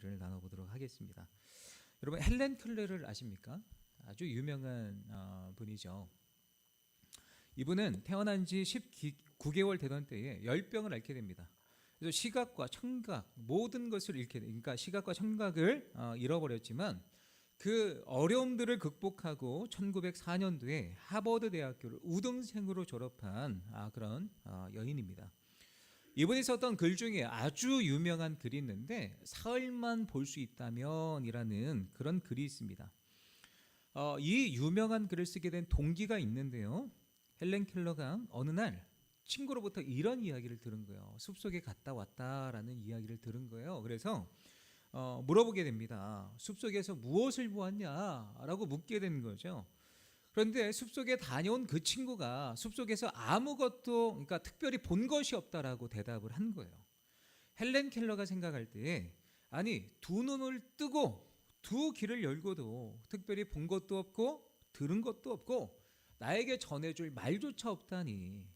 이야기를 나눠보도록 하겠습니다. 여러분 헬렌 켈러를 아십니까? 아주 유명한 분이죠. 이분은 태어난 지 19개월 되던 때에 열병을 앓게 됩니다. 그래서 시각과 청각 모든 것을 잃게 됩니다. 그러니까 시각과 청각을 잃어버렸지만 그 어려움들을 극복하고 1904년도에 하버드 대학교를 우등생으로 졸업한 그런 여인입니다. 이분이 썼던 글 중에 아주 유명한 글이 있는데 사흘만 볼 수 있다면 이라는 그런 글이 있습니다. 이 유명한 글을 쓰게 된 동기가 있는데요. 헬렌 켈러가 어느 날 친구로부터 이런 이야기를 들은 거예요. 숲속에 갔다 왔다라는 이야기를 들은 거예요. 그래서 물어보게 됩니다. 숲속에서 무엇을 보았냐라고 묻게 되는 거죠. 그런데 숲속에 다녀온 그 친구가 숲속에서 아무것도 그러니까 특별히 본 것이 없다라고 대답을 한 거예요. 헬렌 켈러가 생각할 때 아니 두 눈을 뜨고 두 귀를 열고도 특별히 본 것도 없고 들은 것도 없고 나에게 전해줄 말조차 없다니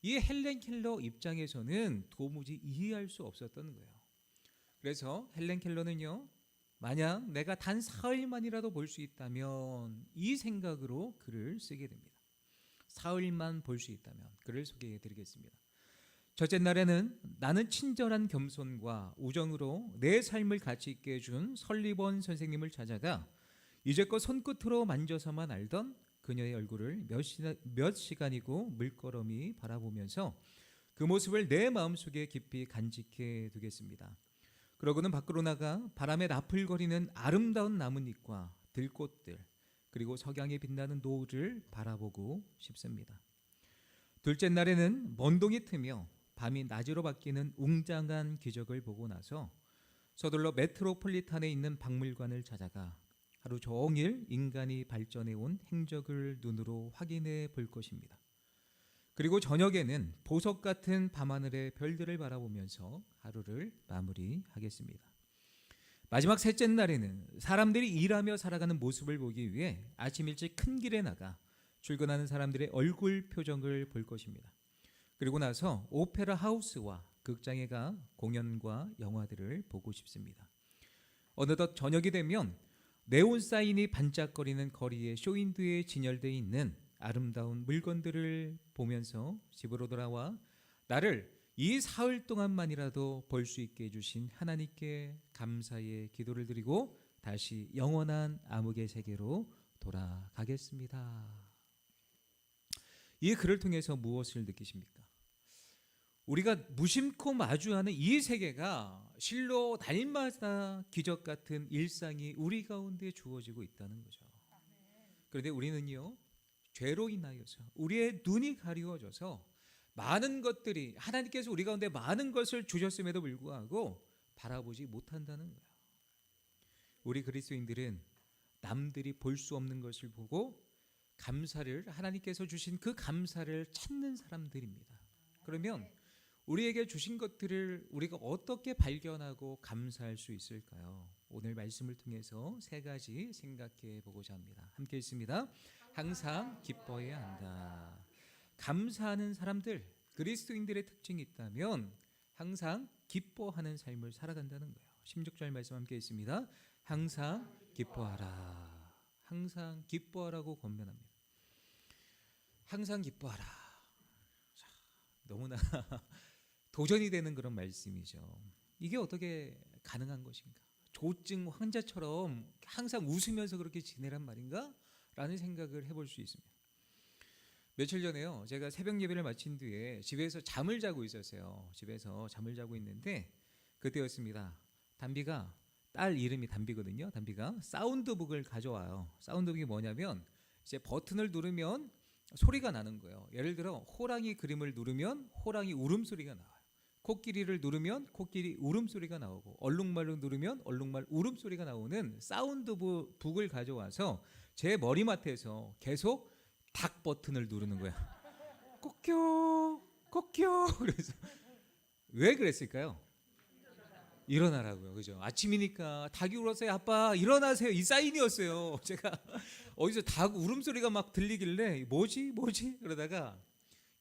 이 헬렌 켈러 입장에서는 도무지 이해할 수 없었던 거예요. 그래서 헬렌 켈러는요, 만약 내가 단 사흘만이라도 볼 수 있다면 이 생각으로 글을 쓰게 됩니다. 사흘만 볼 수 있다면 글을 소개해 드리겠습니다. 첫째 날에는 나는 친절한 겸손과 우정으로 내 삶을 가치 있게 해준 설리번 선생님을 찾아가 이제껏 손끝으로 만져서만 알던 그녀의 얼굴을 몇 시간이고 물끄러미 바라보면서 그 모습을 내 마음속에 깊이 간직해 두겠습니다. 그러고는 밖으로 나가 바람에 나풀거리는 아름다운 나뭇잎과 들꽃들 그리고 석양에 빛나는 노을을 바라보고 싶습니다. 둘째 날에는 먼동이 트며 밤이 낮으로 바뀌는 웅장한 기적을 보고 나서 서둘러 메트로폴리탄에 있는 박물관을 찾아가 하루 종일 인간이 발전해온 행적을 눈으로 확인해 볼 것입니다. 그리고 저녁에는 보석 같은 밤하늘의 별들을 바라보면서 하루를 마무리하겠습니다. 마지막 셋째 날에는 사람들이 일하며 살아가는 모습을 보기 위해 아침 일찍 큰 길에 나가 출근하는 사람들의 얼굴 표정을 볼 것입니다. 그리고 나서 오페라 하우스와 극장에 가 공연과 영화들을 보고 싶습니다. 어느덧 저녁이 되면 네온 사인이 반짝거리는 거리에 쇼윈도에 진열되어 있는 아름다운 물건들을 보면서 집으로 돌아와 나를 이 사흘 동안만이라도 볼 수 있게 해주신 하나님께 감사의 기도를 드리고 다시 영원한 암흑의 세계로 돌아가겠습니다. 이 글을 통해서 무엇을 느끼십니까? 우리가 무심코 마주하는 이 세계가 실로 날마다 기적 같은 일상이 우리 가운데 주어지고 있다는 거죠. 그런데 우리는요, 죄로 인하여서 우리의 눈이 가리워져서 많은 것들이 하나님께서 우리 가운데 많은 것을 주셨음에도 불구하고 바라보지 못한다는 거예요. 우리 그리스도인들은 남들이 볼 수 없는 것을 보고 감사를 하나님께서 주신 그 감사를 찾는 사람들입니다. 그러면 우리에게 주신 것들을 우리가 어떻게 발견하고 감사할 수 있을까요? 오늘 말씀을 통해서 세 가지 생각해 보고자 합니다. 함께 있습니다. 항상 기뻐해야 한다. 감사하는 사람들, 그리스도인들의 특징이 있다면 항상 기뻐하는 삶을 살아간다는 거예요. 16절 말씀 함께 있습니다. 항상 기뻐하라. 항상 기뻐하라고 권면합니다. 항상 기뻐하라. 자, 너무나 도전이 되는 그런 말씀이죠. 이게 어떻게 가능한 것인가? 조증 환자처럼 항상 웃으면서 그렇게 지내란 말인가? 라는 생각을 해볼 수 있습니다. 며칠 전에요, 제가 새벽 예배를 마친 뒤에 집에서 잠을 자고 있었어요. 집에서 잠을 자고 있는데 그때였습니다. 담비가, 딸 이름이 담비거든요. 담비가 사운드북을 가져와요. 사운드북이 뭐냐면 이제 버튼을 누르면 소리가 나는 거예요. 예를 들어 호랑이 그림을 누르면 호랑이 울음소리가 나와요. 코끼리를 누르면 코끼리 울음소리가 나오고 얼룩말을 누르면 얼룩말 울음소리가 나오는 사운드북을 가져와서 제 머리맡에서 계속 닭 버튼을 누르는 거야. 꼬껴 꼬껴. 그래서 왜 그랬을까요? 일어나라고요. 그죠? 아침이니까 닭이 울었어요. 아빠 일어나세요. 이 사인이었어요. 제가 어디서 닭 울음소리가 막 들리길래 뭐지 그러다가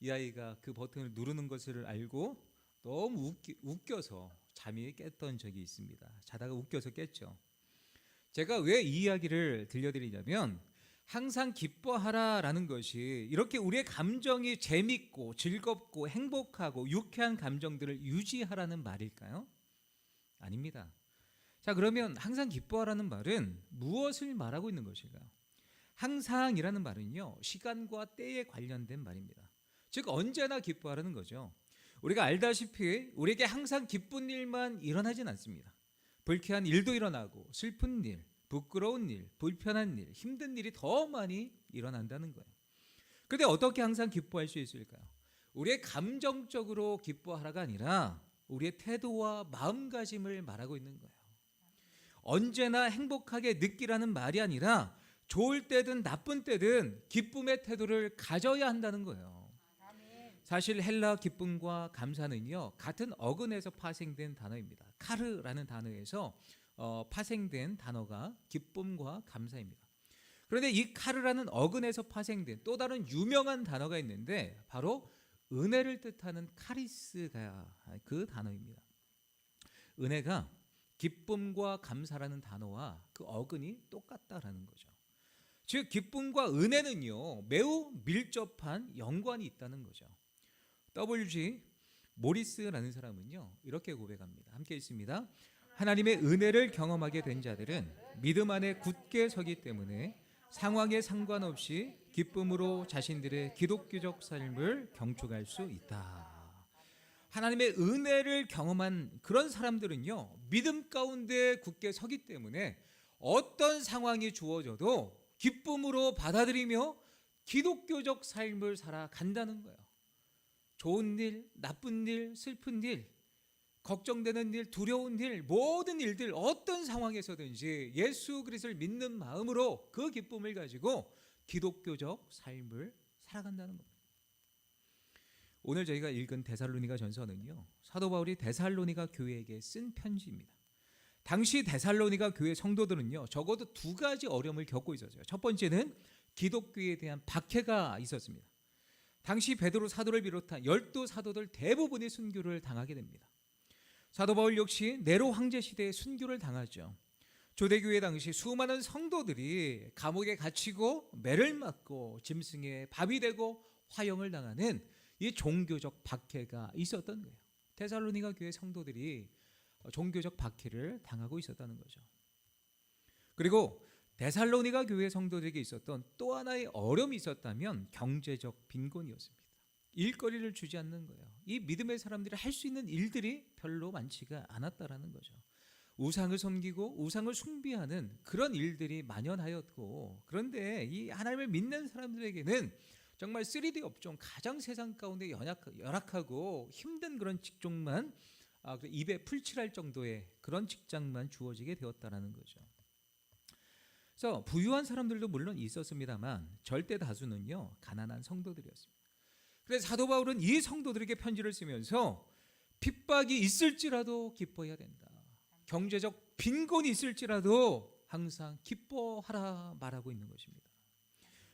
이 아이가 그 버튼을 누르는 것을 알고 너무 웃겨서 잠이 깼던 적이 있습니다. 자다가 웃겨서 깼죠. 제가 왜 이 이야기를 들려드리냐면 항상 기뻐하라라는 것이 이렇게 우리의 감정이 재밌고 즐겁고 행복하고 유쾌한 감정들을 유지하라는 말일까요? 아닙니다. 자, 그러면 항상 기뻐하라는 말은 무엇을 말하고 있는 것일까요? 항상이라는 말은요, 시간과 때에 관련된 말입니다. 즉 언제나 기뻐하라는 거죠. 우리가 알다시피 우리에게 항상 기쁜 일만 일어나진 않습니다. 불쾌한 일도 일어나고 슬픈 일, 부끄러운 일, 불편한 일, 힘든 일이 더 많이 일어난다는 거예요. 그런데 어떻게 항상 기뻐할 수 있을까요? 우리의 감정적으로 기뻐하라가 아니라 우리의 태도와 마음가짐을 말하고 있는 거예요. 언제나 행복하게 느끼라는 말이 아니라 좋을 때든 나쁜 때든 기쁨의 태도를 가져야 한다는 거예요. 사실 헬라 기쁨과 감사는요, 같은 어근에서 파생된 단어입니다. 카르라는 단어에서 파생된 단어가 기쁨과 감사입니다. 그런데 이 카르라는 어근에서 파생된 또 다른 유명한 단어가 있는데 바로 은혜를 뜻하는 카리스가 그 단어입니다. 은혜가 기쁨과 감사라는 단어와 그 어근이 똑같다라는 거죠. 즉 기쁨과 은혜는요, 매우 밀접한 연관이 있다는 거죠. WG 모리스라는 사람은요, 이렇게 고백합니다. 함께 읽습니다. 하나님의 은혜를 경험하게 된 자들은 믿음 안에 굳게 서기 때문에 상황에 상관없이 기쁨으로 자신들의 기독교적 삶을 경축할 수 있다. 하나님의 은혜를 경험한 그런 사람들은요, 믿음 가운데 굳게 서기 때문에 어떤 상황이 주어져도 기쁨으로 받아들이며 기독교적 삶을 살아간다는 거예요. 좋은 일, 나쁜 일, 슬픈 일, 걱정되는 일, 두려운 일, 모든 일들 어떤 상황에서든지 예수 그리스도를 믿는 마음으로 그 기쁨을 가지고 기독교적 삶을 살아간다는 겁니다. 오늘 저희가 읽은 데살로니가 전서는요, 사도 바울이 데살로니가 교회에게 쓴 편지입니다. 당시 데살로니가 교회 성도들은요, 적어도 두 가지 어려움을 겪고 있었어요. 첫 번째는 기독교에 대한 박해가 있었습니다. 당시 베드로 사도를 비롯한 12사도들 대부분이 순교를 당하게 됩니다. 사도 바울 역시 네로 황제 시대에 순교를 당하죠. 초대교회 당시 수많은 성도들이 감옥에 갇히고 매를 맞고 짐승의 밥이 되고 화형을 당하는 이 종교적 박해가 있었던 거예요. 데살로니가 교회 성도들이 종교적 박해를 당하고 있었다는 거죠. 그리고 데살로니가 교회 성도들에게 있었던 또 하나의 어려움이 있었다면 경제적 빈곤이었습니다. 일거리를 주지 않는 거예요. 이 믿음의 사람들이 할 수 있는 일들이 별로 많지가 않았다라는 거죠. 우상을 섬기고 우상을 숭배하는 그런 일들이 만연하였고, 그런데 이 하나님을 믿는 사람들에게는 정말 3D 업종, 가장 세상 가운데 열악하고 힘든 그런 직종만 입에 풀칠할 정도의 그런 직장만 주어지게 되었다라는 거죠. 그래서 부유한 사람들도 물론 있었습니다만 절대 다수는요, 가난한 성도들이었습니다. 그래서 사도 바울은 이 성도들에게 편지를 쓰면서 핍박이 있을지라도 기뻐해야 된다. 경제적 빈곤이 있을지라도 항상 기뻐하라 말하고 있는 것입니다.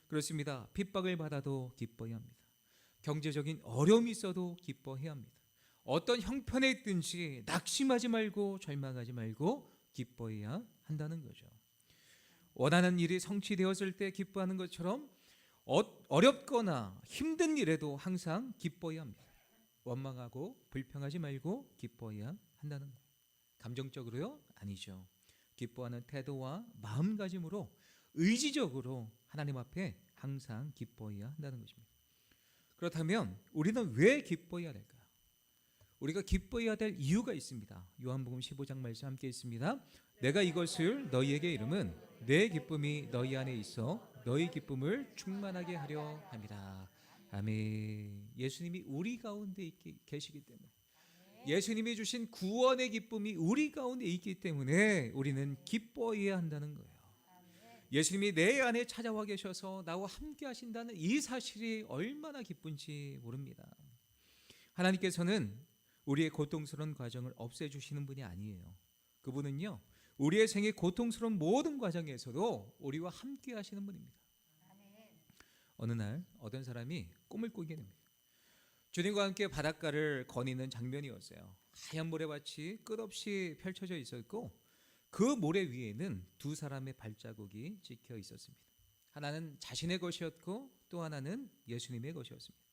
그렇습니다. 핍박을 받아도 기뻐해야 합니다. 경제적인 어려움이 있어도 기뻐해야 합니다. 어떤 형편에 있든지 낙심하지 말고 절망하지 말고 기뻐해야 한다는 거죠. 원하는 일이 성취되었을 때 기뻐하는 것처럼 어렵거나 힘든 일에도 항상 기뻐해야 합니다. 원망하고 불평하지 말고 기뻐해야 한다는 거예요. 감정적으로요? 아니죠. 기뻐하는 태도와 마음가짐으로 의지적으로 하나님 앞에 항상 기뻐해야 한다는 것입니다. 그렇다면 우리는 왜 기뻐해야 될까요? 우리가 기뻐해야 될 이유가 있습니다. 요한복음 15장 말씀 함께 있습니다. 내가 이것을 너희에게 이름은 내 기쁨이 너희 안에 있어 너희 기쁨을 충만하게 하려 합니다. 아멘. 예수님이 우리 가운데 계시기 때문에, 예수님이 주신 구원의 기쁨이 우리 가운데 있기 때문에 우리는 기뻐해야 한다는 거예요. 예수님이 내 안에 찾아와 계셔서 나와 함께 하신다는 이 사실이 얼마나 기쁜지 모릅니다. 하나님께서는 우리의 고통스러운 과정을 없애주시는 분이 아니에요. 그분은요, 우리의 생의 고통스러운 모든 과정에서도 우리와 함께 하시는 분입니다. 어느 날 어떤 사람이 꿈을 꾸게 됩니다. 주님과 함께 바닷가를 거니는 장면이었어요. 하얀 모래밭이 끝없이 펼쳐져 있었고 그 모래 위에는 두 사람의 발자국이 찍혀 있었습니다. 하나는 자신의 것이었고 또 하나는 예수님의 것이었습니다.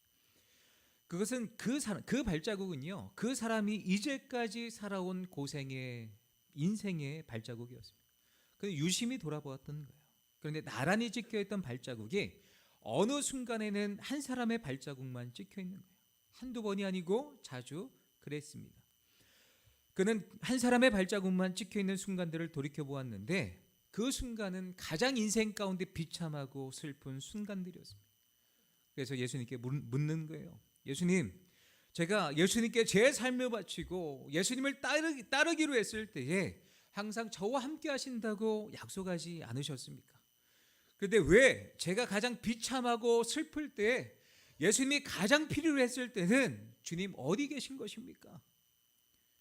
그것은 그 발자국은요, 그 사람이 이제까지 살아온 고생의 인생의 발자국이었습니다. 그 유심히 돌아보았던 거예요. 그런데 나란히 찍혀있던 발자국이 어느 순간에는 한 사람의 발자국만 찍혀있는 거예요. 한두 번이 아니고 자주 그랬습니다. 그는 한 사람의 발자국만 찍혀있는 순간들을 돌이켜보았는데 그 순간은 가장 인생 가운데 비참하고 슬픈 순간들이었습니다. 그래서 예수님께 묻는 거예요. 예수님, 제가 예수님께 제 삶을 바치고 예수님을 따르기로 했을 때에 항상 저와 함께 하신다고 약속하지 않으셨습니까? 그런데 왜 제가 가장 비참하고 슬플 때 예수님이 가장 필요로 했을 때는 주님 어디 계신 것입니까?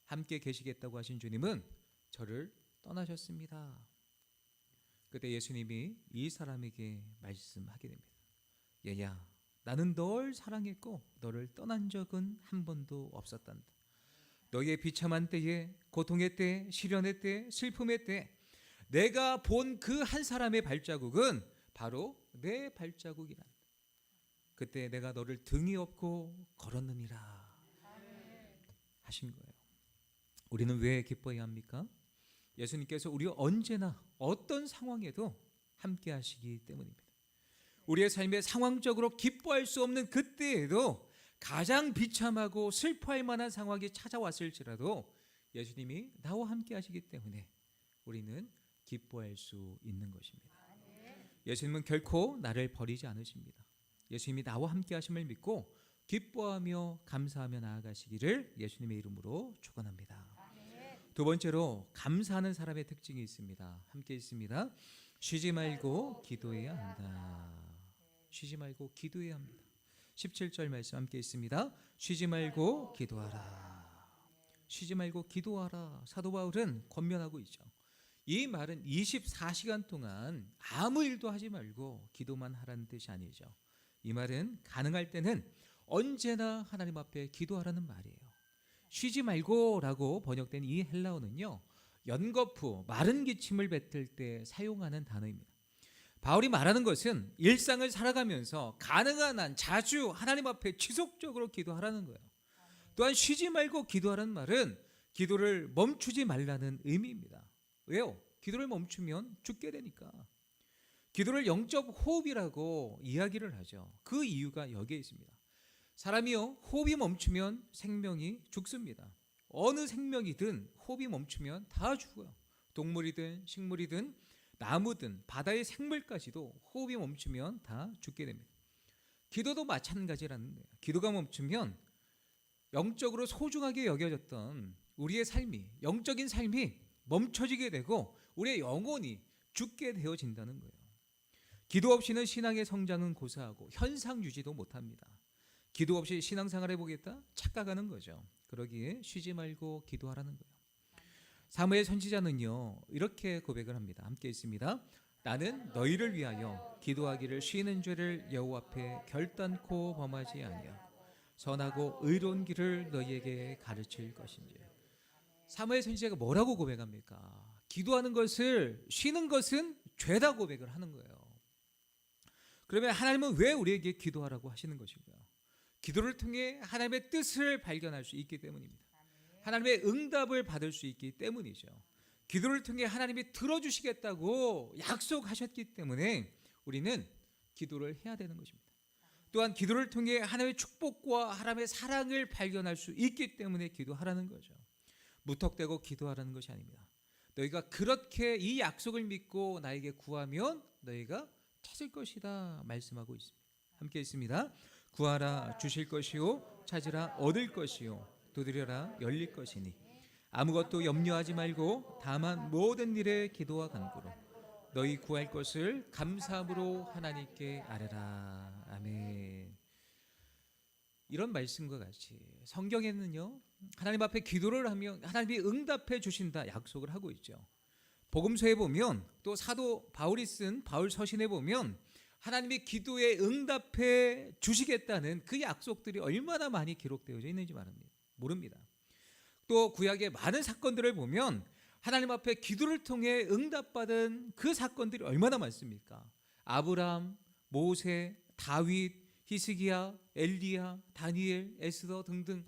함께 계시겠다고 하신 주님은 저를 떠나셨습니다. 그때 예수님이 이 사람에게 말씀하게 됩니다. 얘야, 나는 널 사랑했고 너를 떠난 적은 한 번도 없었단다. 너의 비참한 때에, 고통의 때, 시련의 때, 슬픔의 때 내가 본 그 한 사람의 발자국은 바로 내 발자국이란다. 그때 내가 너를 등이 업고 걸었느니라 하신 거예요. 우리는 왜 기뻐해야 합니까? 예수님께서 우리와 언제나 어떤 상황에도 함께 하시기 때문입니다. 우리의 삶에 상황적으로 기뻐할 수 없는 그때에도 가장 비참하고 슬퍼할 만한 상황이 찾아왔을지라도 예수님이 나와 함께 하시기 때문에 우리는 기뻐할 수 있는 것입니다. 예수님은 결코 나를 버리지 않으십니다. 예수님이 나와 함께 하심을 믿고 기뻐하며 감사하며 나아가시기를 예수님의 이름으로 축원합니다. 두 번째로 감사하는 사람의 특징이 있습니다. 함께 있습니다. 쉬지 말고 기도해야 한다. 쉬지 말고 기도해야 합니다. 17절 말씀 함께 있습니다. 쉬지 말고 기도하라. 쉬지 말고 기도하라. 사도 바울은 권면하고 있죠. 이 말은 24시간 동안 아무 일도 하지 말고 기도만 하라는 뜻이 아니죠. 이 말은 가능할 때는 언제나 하나님 앞에 기도하라는 말이에요. 쉬지 말고라고 번역된 이 헬라어는요, 연거푸, 마른 기침을 뱉을 때 사용하는 단어입니다. 바울이 말하는 것은 일상을 살아가면서 가능한 한 자주 하나님 앞에 지속적으로 기도하라는 거예요. 또한 쉬지 말고 기도하라는 말은 기도를 멈추지 말라는 의미입니다. 왜요? 기도를 멈추면 죽게 되니까. 기도를 영적 호흡이라고 이야기를 하죠. 그 이유가 여기에 있습니다. 사람이요, 호흡이 멈추면 생명이 죽습니다. 어느 생명이든 호흡이 멈추면 다 죽어요. 동물이든 식물이든 나무든 바다의 생물까지도 호흡이 멈추면 다 죽게 됩니다. 기도도 마찬가지라는 거예요. 기도가 멈추면 영적으로 소중하게 여겨졌던 우리의 삶이, 영적인 삶이 멈춰지게 되고 우리의 영혼이 죽게 되어진다는 거예요. 기도 없이는 신앙의 성장은 고사하고 현상 유지도 못합니다. 기도 없이 신앙생활 해보겠다? 착각하는 거죠. 그러기에 쉬지 말고 기도하라는 거예요. 사무엘 선지자는요, 이렇게 고백을 합니다. 함께 있습니다. 나는 너희를 위하여 기도하기를 쉬는 죄를 여호와 앞에 결단코 범하지 아니하고 선하고 의로운 길을 너희에게 가르칠 것인지. 사무엘 선지자가 뭐라고 고백합니까? 기도하는 것을, 쉬는 것은 죄다 고백을 하는 거예요. 그러면 하나님은 왜 우리에게 기도하라고 하시는 것인가요? 기도를 통해 하나님의 뜻을 발견할 수 있기 때문입니다. 하나님의 응답을 받을 수 있기 때문이죠. 기도를 통해 하나님이 들어주시겠다고 약속하셨기 때문에 우리는 기도를 해야 되는 것입니다. 또한 기도를 통해 하나님의 축복과 하나님의 사랑을 발견할 수 있기 때문에 기도하라는 거죠. 무턱대고 기도하라는 것이 아닙니다. 너희가 그렇게 이 약속을 믿고 나에게 구하면 너희가 찾을 것이다 말씀하고 있습니다. 함께 있습니다. 구하라 주실 것이요 찾으라 얻을 것이요 두드려라 열릴 것이니 아무것도 염려하지 말고 다만 모든 일에 기도와 간구로 너희 구할 것을 감사함으로 하나님께 아뢰라. 아멘. 이런 말씀과 같이 성경에는요, 하나님 앞에 기도를 하면 하나님이 응답해 주신다 약속을 하고 있죠. 복음서에 보면 또 사도 바울이 쓴 바울 서신에 보면 하나님이 기도에 응답해 주시겠다는 그 약속들이 얼마나 많이 기록되어져 있는지 모릅니다. 또 구약의 많은 사건들을 보면 하나님 앞에 기도를 통해 응답받은 그 사건들이 얼마나 많습니까? 아브라함, 모세, 다윗, 히스기야, 엘리야, 다니엘, 에스더 등등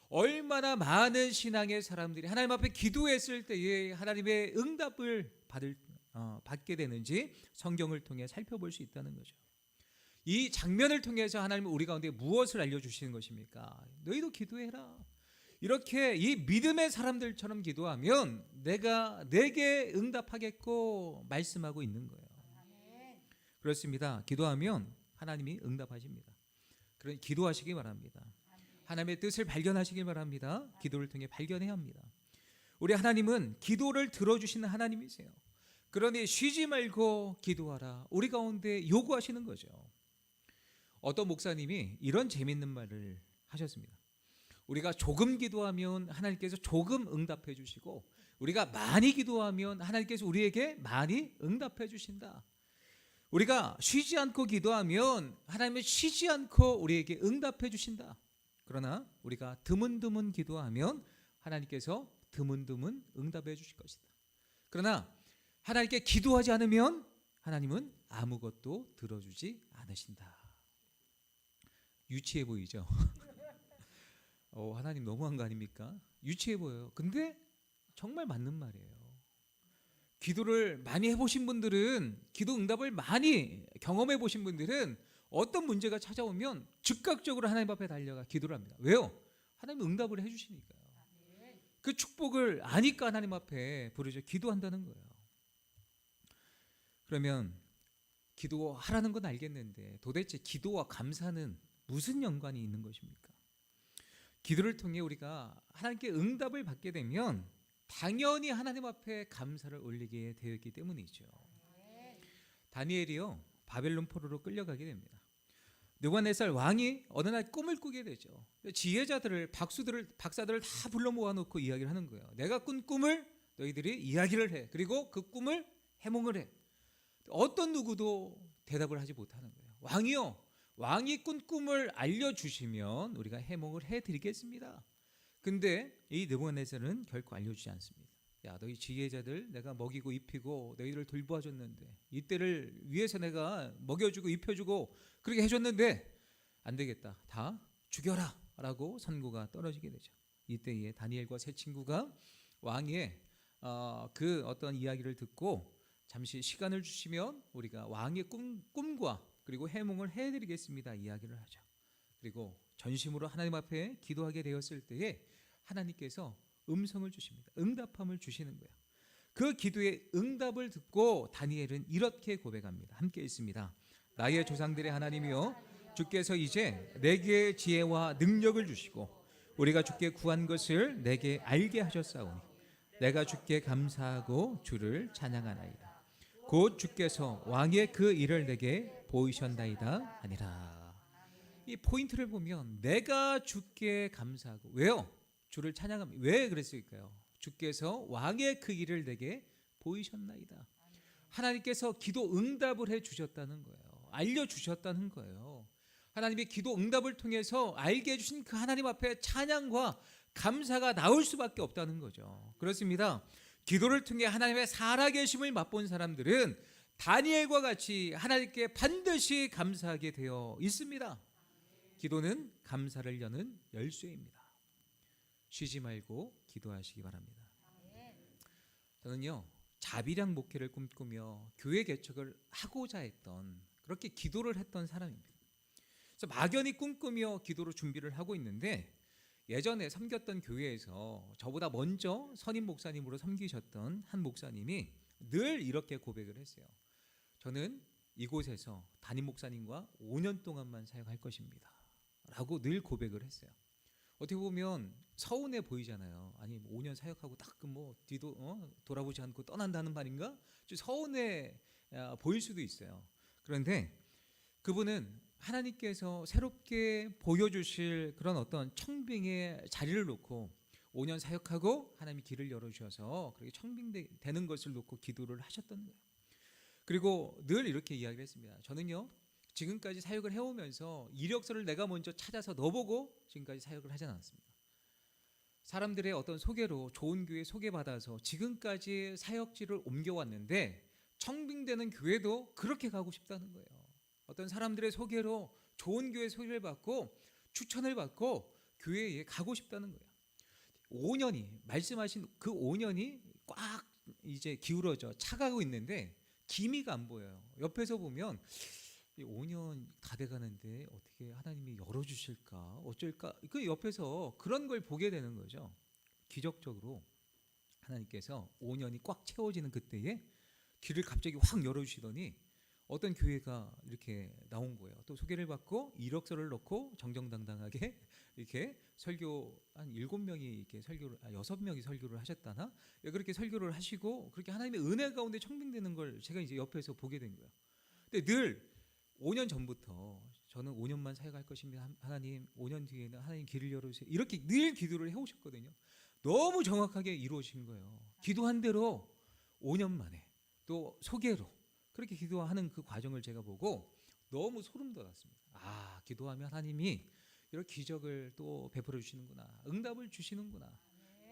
얼마나 많은 신앙의 사람들이 하나님 앞에 기도했을 때에 하나님의 응답을 받게 되는지 성경을 통해 살펴볼 수 있다는 거죠. 이 장면을 통해서 하나님은 우리 가운데 무엇을 알려주시는 것입니까? 너희도 기도해라. 이렇게 이 믿음의 사람들처럼 기도하면 내가 내게 응답하겠고 말씀하고 있는 거예요. 그렇습니다. 기도하면 하나님이 응답하십니다. 그러니 기도하시기 바랍니다. 하나님의 뜻을 발견하시길 바랍니다. 기도를 통해 발견해야 합니다. 우리 하나님은 기도를 들어주시는 하나님이세요. 그러니 쉬지 말고 기도하라. 우리 가운데 요구하시는 거죠. 어떤 목사님이 이런 재밌는 말을 하셨습니다. 우리가 조금 기도하면 하나님께서 조금 응답해 주시고 우리가 많이 기도하면 하나님께서 우리에게 많이 응답해 주신다. 우리가 쉬지 않고 기도하면 하나님은 쉬지 않고 우리에게 응답해 주신다. 그러나 우리가 드문드문 기도하면 하나님께서 드문드문 응답해 주실 것이다. 그러나 하나님께 기도하지 않으면 하나님은 아무것도 들어주지 않으신다. 유치해 보이죠? 하나님 너무한 거 아닙니까? 유치해 보여요. 근데 정말 맞는 말이에요. 기도를 많이 해보신 분들은, 기도 응답을 많이 경험해 보신 분들은 어떤 문제가 찾아오면 즉각적으로 하나님 앞에 달려가 기도를 합니다. 왜요? 하나님 응답을 해주시니까요. 그 축복을 아니까 하나님 앞에 부르죠. 기도한다는 거예요. 그러면 기도하라는 건 알겠는데 도대체 기도와 감사는 무슨 연관이 있는 것입니까? 기도를 통해 우리가 하나님께 응답을 받게 되면 당연히 하나님 앞에 감사를 올리게 되었기 때문이죠. 다니엘이요, 바벨론 포로로 끌려가게 됩니다. 느부갓네살 왕이 어느 날 꿈을 꾸게 되죠. 지혜자들을, 박사들을 다 불러 모아놓고 이야기를 하는 거예요. 내가 꾼 꿈을 너희들이 이야기를 해. 그리고 그 꿈을 해몽을 해. 어떤 누구도 대답을 하지 못하는 거예요. 왕이요, 왕이 꾼 꿈을 알려주시면 우리가 해몽을 해드리겠습니다. 근데 이 느부갓네살은 결코 알려주지 않습니다. 야, 너희 지혜자들 내가 먹이고 입히고 너희들을 돌보아줬는데, 이때를 위해서 내가 먹여주고 입혀주고 그렇게 해줬는데 안 되겠다, 다 죽여라 라고 선고가 떨어지게 되죠. 이때에 다니엘과 세 친구가 왕의 그 어떤 이야기를 듣고 잠시 시간을 주시면 우리가 왕의 꿈과 그리고 해몽을 해드리겠습니다 이야기를 하죠. 그리고 전심으로 하나님 앞에 기도하게 되었을 때에 하나님께서 음성을 주십니다. 응답함을 주시는 거예요. 그 기도의 응답을 듣고 다니엘은 이렇게 고백합니다. 함께 읽습니다. 나의 조상들의 하나님이여, 주께서 이제 내게 지혜와 능력을 주시고 우리가 주께 구한 것을 내게 알게 하셨사오니 내가 주께 감사하고 주를 찬양하나이다. 곧 주께서 왕의 그 일을 내게 보이셨나이다 아니라. 이 포인트를 보면 내가 주께 감사하고, 왜요? 주를 찬양합니다. 왜 그랬을까요? 주께서 왕의 그 일을 내게 보이셨나이다. 하나님께서 기도 응답을 해주셨다는 거예요. 알려주셨다는 거예요. 하나님의 기도 응답을 통해서 알게 해주신 그 하나님 앞에 찬양과 감사가 나올 수밖에 없다는 거죠. 그렇습니다. 기도를 통해 하나님의 살아계심을 맛본 사람들은 다니엘과 같이 하나님께 반드시 감사하게 되어 있습니다. 기도는 감사를 여는 열쇠입니다. 쉬지 말고 기도하시기 바랍니다. 저는요, 자비량 목회를 꿈꾸며 교회 개척을 하고자 했던, 그렇게 기도를 했던 사람입니다. 그래서 막연히 꿈꾸며 기도로 준비를 하고 있는데, 예전에 섬겼던 교회에서 저보다 먼저 선임 목사님으로 섬기셨던 한 목사님이 늘 이렇게 고백을 했어요. 저는 이곳에서 담임 목사님과 5년 동안만 사역할 것입니다 라고 늘 고백을 했어요. 어떻게 보면 서운해 보이잖아요. 아니 5년 사역하고 딱 뭐 뒤도 돌아보지 않고 떠난다는 말인가? 좀 서운해 보일 수도 있어요. 그런데 그분은 하나님께서 새롭게 보여주실 그런 어떤 청빙의 자리를 놓고 5년 사역하고 하나님이 길을 열어주셔서 그렇게 청빙되는 것을 놓고 기도를 하셨던 거예요. 그리고 늘 이렇게 이야기를 했습니다. 저는요, 지금까지 사역을 해오면서 이력서를 내가 먼저 찾아서 넣어보고 지금까지 사역을 하지 않았습니다. 사람들의 어떤 소개로 좋은 교회 소개받아서 지금까지 사역지를 옮겨왔는데 청빙되는 교회도 그렇게 가고 싶다는 거예요. 어떤 사람들의 소개로 좋은 교회 소개를 받고 추천을 받고 교회에 가고 싶다는 거예요. 5년이 말씀하신 그 5년이 꽉 이제 기울어져 차가고 있는데 기미가 안 보여요. 옆에서 보면 5년 다 돼가는데 어떻게 하나님이 열어주실까 어쩔까 그 옆에서 그런 걸 보게 되는 거죠. 기적적으로 하나님께서 5년이 꽉 채워지는 그때에 길을 갑자기 확 열어주시더니 어떤 교회가 이렇게 나온 거예요. 또 소개를 받고 이력서를 넣고 정정당당하게 이렇게 설교 한 7명이 이렇게 설교를 6명이 설교를 하셨다나 그렇게 설교를 하시고 그렇게 하나님의 은혜 가운데 청빙되는 걸 제가 이제 옆에서 보게 된 거예요. 근데 늘 5년 전부터 저는 5년만 사역할 것입니다. 하나님 5년 뒤에는 하나님 길을 열어주세요. 이렇게 늘 기도를 해오셨거든요. 너무 정확하게 이루어진 거예요. 기도한 대로 5년 만에 또 소개로 그렇게 기도하는 그 과정을 제가 보고 너무 소름 돋았습니다. 아, 기도하면 하나님이 이런 기적을 또 베풀어 주시는구나. 응답을 주시는구나.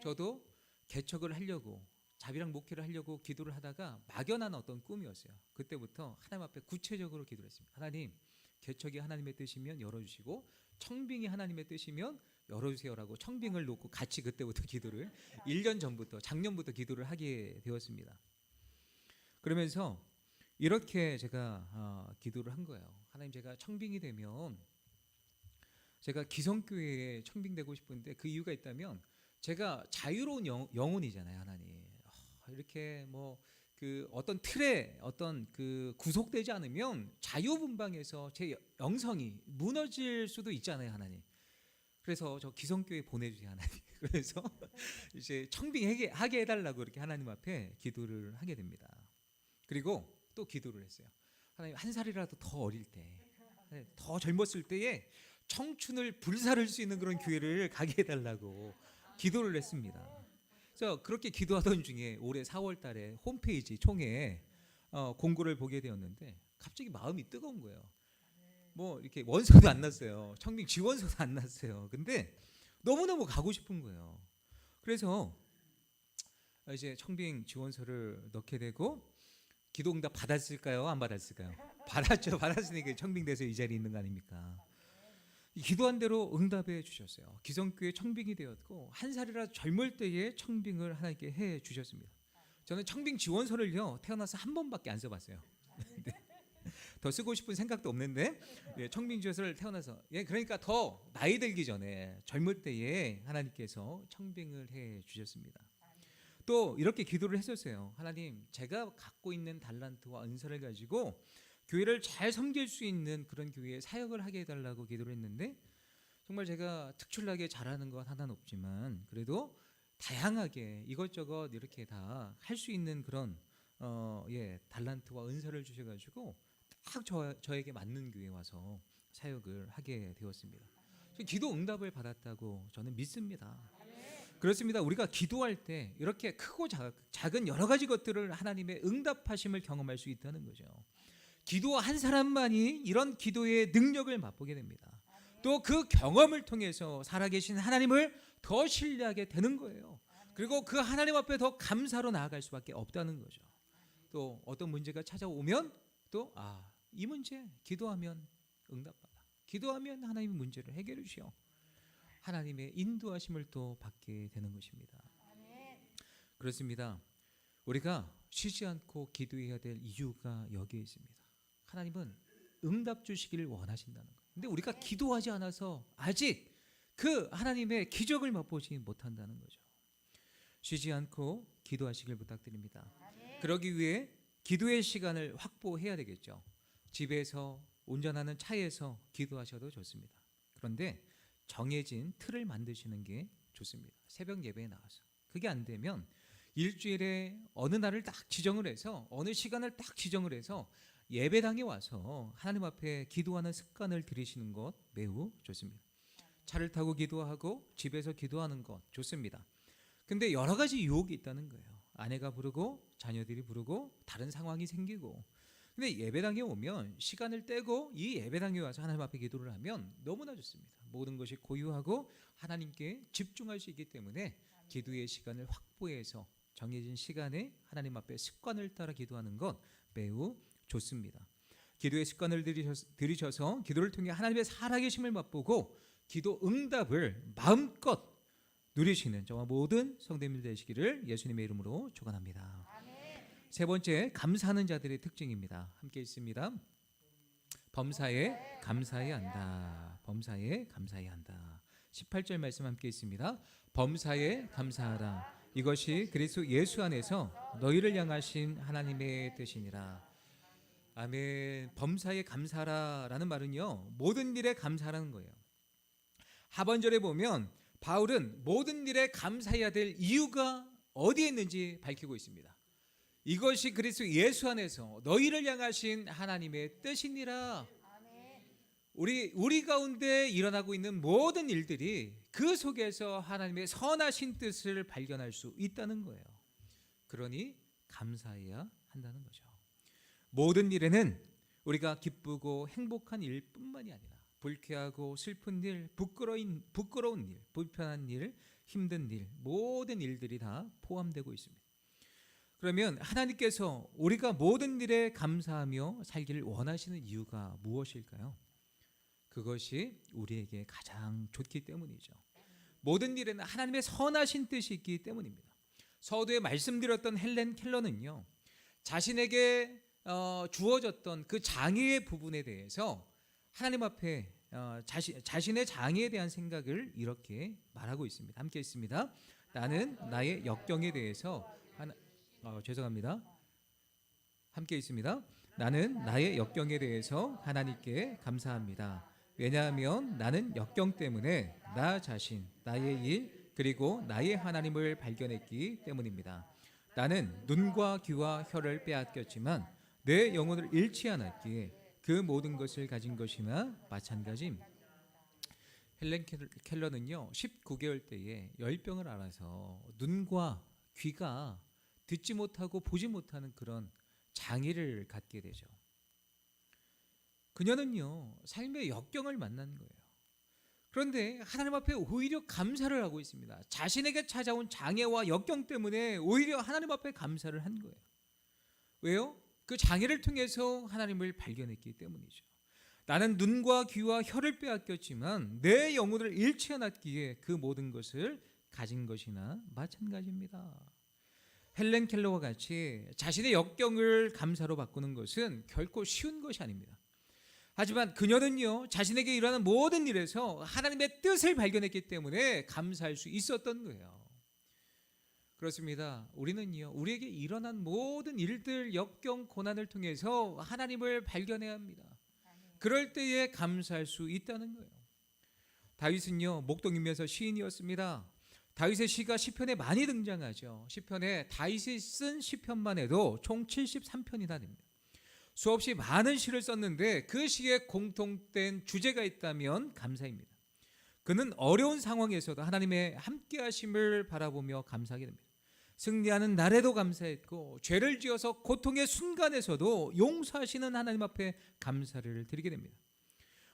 저도 개척을 하려고 자비랑 목회를 하려고 기도를 하다가 막연한 어떤 꿈이었어요. 그때부터 하나님 앞에 구체적으로 기도를 했습니다. 하나님, 개척이 하나님의 뜻이면 열어주시고 청빙이 하나님의 뜻이면 열어주세요라고 청빙을 놓고 같이 그때부터 기도를 1년 전부터 작년부터 기도를 하게 되었습니다. 그러면서 이렇게 제가 기도를 한 거예요. 하나님, 제가 청빙이 되면 제가 기성교회에 청빙되고 싶은데 그 이유가 있다면 제가 자유로운 영혼이잖아요. 하나님, 이렇게 뭐 그 어떤 틀에 어떤 그 구속되지 않으면 자유분방해서 제 영성이 무너질 수도 있잖아요. 하나님, 그래서 저 기성교회 보내주세요. 하나님. 그래서 이제 청빙하게 해달라고 이렇게 하나님 앞에 기도를 하게 됩니다. 그리고 또 기도를 했어요. 하나님, 한 살이라도 더 어릴 때, 더 젊었을 때에 청춘을 불사를 수 있는 그런 교회를 가게 해달라고 기도를 했습니다. 그래서 그렇게 기도하던 중에 올해 4월 달에 홈페이지 총회에 공고를 보게 되었는데 갑자기 마음이 뜨거운 거예요. 뭐 이렇게 원서도 안 났어요. 청빙 지원서도 안 났어요. 근데 너무너무 가고 싶은 거예요. 그래서 이제 청빙 지원서를 넣게 되고 기도응답 받았을까요? 안 받았을까요? 받았죠. 받았으니까 청빙돼서 이 자리에 있는 거 아닙니까? 기도한 대로 응답해 주셨어요. 기성교회 청빙이 되었고 한 살이라 젊을 때에 청빙을 하나님께 해 주셨습니다. 저는 청빙 지원서를요 태어나서 한 번밖에 안 써봤어요. 네. 더 쓰고 싶은 생각도 없는데 청빙 지원서를 태어나서 그러니까 더 나이 들기 전에 젊을 때에 하나님께서 청빙을 해 주셨습니다. 또 이렇게 기도를 했었어요. 하나님, 제가 갖고 있는 달란트와 은사를 가지고 교회를 잘 섬길 수 있는 그런 교회에 사역을 하게 해달라고 기도를 했는데 정말 제가 특출나게 잘하는 건 하나는 없지만 그래도 다양하게 이것저것 이렇게 다 할 수 있는 그런 달란트와 은사를 주셔가지고 딱 저에게 맞는 교회에 와서 사역을 하게 되었습니다. 기도 응답을 받았다고 저는 믿습니다. 그렇습니다. 우리가 기도할 때 이렇게 크고 작은 여러 가지 것들을 하나님의 응답하심을 경험할 수 있다는 거죠. 기도한 사람만이 이런 기도의 능력을 맛보게 됩니다. 또 그 경험을 통해서 살아계신 하나님을 더 신뢰하게 되는 거예요. 그리고 그 하나님 앞에 더 감사로 나아갈 수밖에 없다는 거죠. 또 어떤 문제가 찾아오면 또 이 문제 기도하면 응답받아. 기도하면 하나님의 문제를 해결해 주시오. 하나님의 인도하심을 또 받게 되는 것입니다. 그렇습니다. 우리가 쉬지 않고 기도해야 될 이유가 여기에 있습니다. 하나님은 응답 주시기를 원하신다는 거예요. 근데 우리가 기도하지 않아서 아직 그 하나님의 기적을 맛보지 못한다는 거죠. 쉬지 않고 기도하시길 부탁드립니다. 그러기 위해 기도의 시간을 확보해야 되겠죠. 집에서 운전하는 차에서 기도하셔도 좋습니다. 그런데 정해진 틀을 만드시는 게 좋습니다. 새벽 예배에 나와서. 그게 안 되면 일주일에 어느 날을 딱 지정을 해서 어느 시간을 딱 지정을 해서 예배당에 와서 하나님 앞에 기도하는 습관을 들이시는 것 매우 좋습니다. 차를 타고 기도하고 집에서 기도하는 것 좋습니다. 근데 여러 가지 유혹이 있다는 거예요. 아내가 부르고 자녀들이 부르고 다른 상황이 생기고 근데 예배당에 오면 시간을 떼고 이 예배당에 와서 하나님 앞에 기도를 하면 너무나 좋습니다. 모든 것이 고요하고 하나님께 집중할 수 있기 때문에 기도의 시간을 확보해서 정해진 시간에 하나님 앞에 습관을 따라 기도하는 것 매우 좋습니다. 기도의 습관을 들이셔서 기도를 통해 하나님의 살아계심을 맛보고 기도 응답을 마음껏 누리시는 저와 모든 성도님들 되시기를 예수님의 이름으로 축원합니다. 세 번째, 감사하는 자들의 특징입니다. 함께 있습니다. 범사에 감사해야 한다. 범사에 감사해야 한다. 18절 말씀 함께 있습니다. 범사에 감사하라. 이것이 그리스도 예수 안에서 너희를 향하신 하나님의 뜻이니라. 아멘. 범사에 감사하라라는 말은요, 모든 일에 감사하라는 거예요. 하반절에 보면 바울은 모든 일에 감사해야 될 이유가 어디에 있는지 밝히고 있습니다. 이것이 그리스도 예수 안에서 너희를 향하신 하나님의 뜻이니라. 우리 가운데 일어나고 있는 모든 일들이 그 속에서 하나님의 선하신 뜻을 발견할 수 있다는 거예요. 그러니 감사해야 한다는 거죠. 모든 일에는 우리가 기쁘고 행복한 일뿐만이 아니라 불쾌하고 슬픈 일, 부끄러운 일, 불편한 일, 힘든 일, 모든 일들이 다 포함되고 있습니다. 그러면 하나님께서 우리가 모든 일에 감사하며 살기를 원하시는 이유가 무엇일까요? 그것이 우리에게 가장 좋기 때문이죠. 모든 일에는 하나님의 선하신 뜻이 있기 때문입니다. 서두에 말씀드렸던 헬렌 켈러는요, 자신에게 주어졌던 그 장애의 부분에 대해서 하나님 앞에 자신의 장애에 대한 생각을 이렇게 말하고 있습니다. 함께 있습니다. 나는 나의 역경에 대해서 죄송합니다. 함께 있습니다. 나는 나의 역경에 대해서 하나님께 감사합니다. 왜냐하면 나는 역경 때문에 나 자신, 나의 일, 그리고 나의 하나님을 발견했기 때문입니다. 나는 눈과 귀와 혀를 빼앗겼지만 내 영혼을 잃지 않았기에 그 모든 것을 가진 것이나 마찬가지입니다. 헬렌 켈러는요, 19개월 때에 열병을 앓아서 눈과 귀가 듣지 못하고 보지 못하는 그런 장애를 갖게 되죠. 그녀는요, 삶의 역경을 만난 거예요. 그런데 하나님 앞에 오히려 감사를 하고 있습니다. 자신에게 찾아온 장애와 역경 때문에 오히려 하나님 앞에 감사를 한 거예요. 왜요? 그 장애를 통해서 하나님을 발견했기 때문이죠. 나는 눈과 귀와 혀를 빼앗겼지만 내 영혼을 잃지 않았기에 그 모든 것을 가진 것이나 마찬가지입니다. 헬렌 켈러와 같이 자신의 역경을 감사로 바꾸는 것은 결코 쉬운 것이 아닙니다. 하지만 그녀는요, 자신에게 일어나는 모든 일에서 하나님의 뜻을 발견했기 때문에 감사할 수 있었던 거예요. 그렇습니다. 우리는요, 우리에게 일어난 모든 일들, 역경, 고난을 통해서 하나님을 발견해야 합니다. 그럴 때에 감사할 수 있다는 거예요. 다윗은요, 목동이면서 시인이었습니다. 다윗의 시가 시편에 많이 등장하죠. 시편에 다윗이 쓴 시편만 해도 총 73편이나 됩니다. 수없이 많은 시를 썼는데 그 시에 공통된 주제가 있다면 감사입니다. 그는 어려운 상황에서도 하나님의 함께하심을 바라보며 감사하게 됩니다. 승리하는 날에도 감사했고 죄를 지어서 고통의 순간에서도 용서하시는 하나님 앞에 감사를 드리게 됩니다.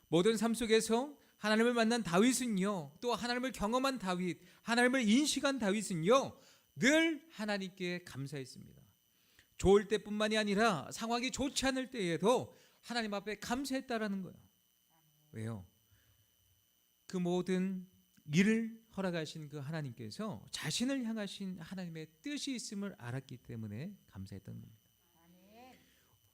모든 삶 속에서 하나님을 만난 다윗은요, 또 하나님을 경험한 다윗, 하나님을 인식한 다윗은요, 늘 하나님께 감사했습니다. 좋을 때뿐만이 아니라 상황이 좋지 않을 때에도 하나님 앞에 감사했다라는 거예요. 왜요? 그 모든 일을 허락하신 그 하나님께서 자신을 향하신 하나님의 뜻이 있음을 알았기 때문에 감사했던 겁니다.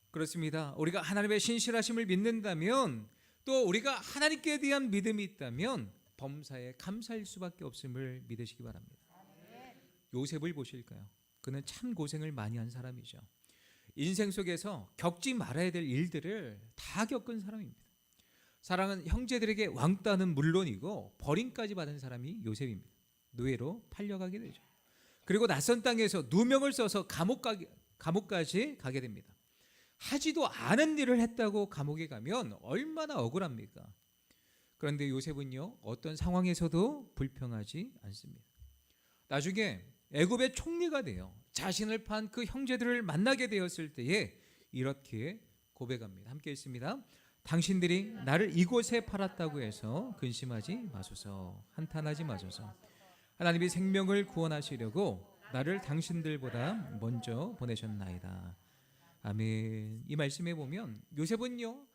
그렇습니다. 우리가 하나님의 신실하심을 믿는다면, 또 우리가 하나님께 대한 믿음이 있다면 범사에 감사할 수밖에 없음을 믿으시기 바랍니다. 요셉을 보실까요? 그는 참 고생을 많이 한 사람이죠. 인생 속에서 겪지 말아야 될 일들을 다 겪은 사람입니다. 사랑은 형제들에게 왕따는 물론이고 버림까지 받은 사람이 요셉입니다. 노예로 팔려가게 되죠. 그리고 낯선 땅에서 누명을 써서 감옥까지 가게 됩니다. 하지도 않은 일을 했다고 감옥에 가면 얼마나 억울합니까? 그런데 요셉은요, 어떤 상황에서도 불평하지 않습니다. 나중에 애굽의 총리가 돼요. 자신을 판 그 형제들을 만나게 되었을 때에 이렇게 고백합니다. 함께 읽습니다. 당신들이 나를 이곳에 팔았다고 해서 근심하지 마소서. 한탄하지 마소서. 하나님이 생명을 구원하시려고 나를 당신들보다 먼저 보내셨나이다. 아멘. 이 말씀에 보면 요셉은요,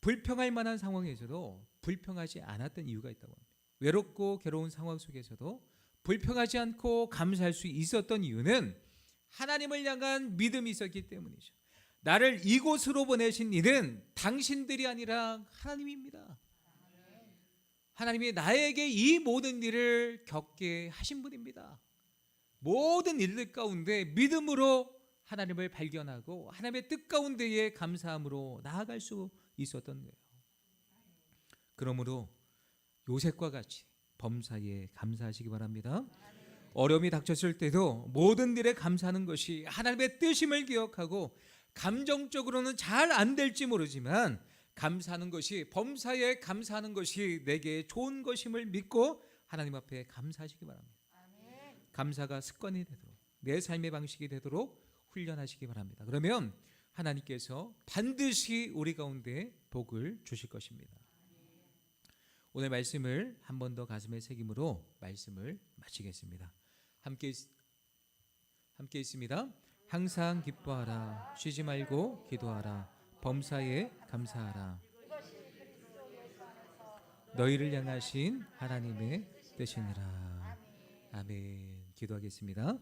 불평할 만한 상황에서도 불평하지 않았던 이유가 있다고 합니다. 외롭고 괴로운 상황 속에서도 불평하지 않고 감사할 수 있었던 이유는 하나님을 향한 믿음이 있었기 때문이죠. 나를 이곳으로 보내신 일은 당신들이 아니라 하나님입니다. 하나님이 나에게 이 모든 일을 겪게 하신 분입니다. 모든 일들 가운데 믿음으로 하나님을 발견하고 하나님의 뜻 가운데에 감사함으로 나아갈 수 있었던 거예요. 그러므로 요셉과 같이 범사에 감사하시기 바랍니다. 어려움이 닥쳤을 때도 모든 일에 감사하는 것이 하나님의 뜻임을 기억하고 감정적으로는 잘 안 될지 모르지만 감사하는 것이, 범사에 감사하는 것이 내게 좋은 것임을 믿고 하나님 앞에 감사하시기 바랍니다. 감사가 습관이 되도록, 내 삶의 방식이 되도록 훈련하시기 바랍니다. 그러면 하나님께서 반드시 우리 가운데 복을 주실 것입니다. 오늘 말씀을 한 번 더 가슴에 새김으로 말씀을 마치겠습니다. 함께 있습니다. 항상 기뻐하라, 쉬지 말고 기도하라, 범사에 감사하라. 너희를 향하신 하나님의 뜻이니라. 아멘. 기도하겠습니다.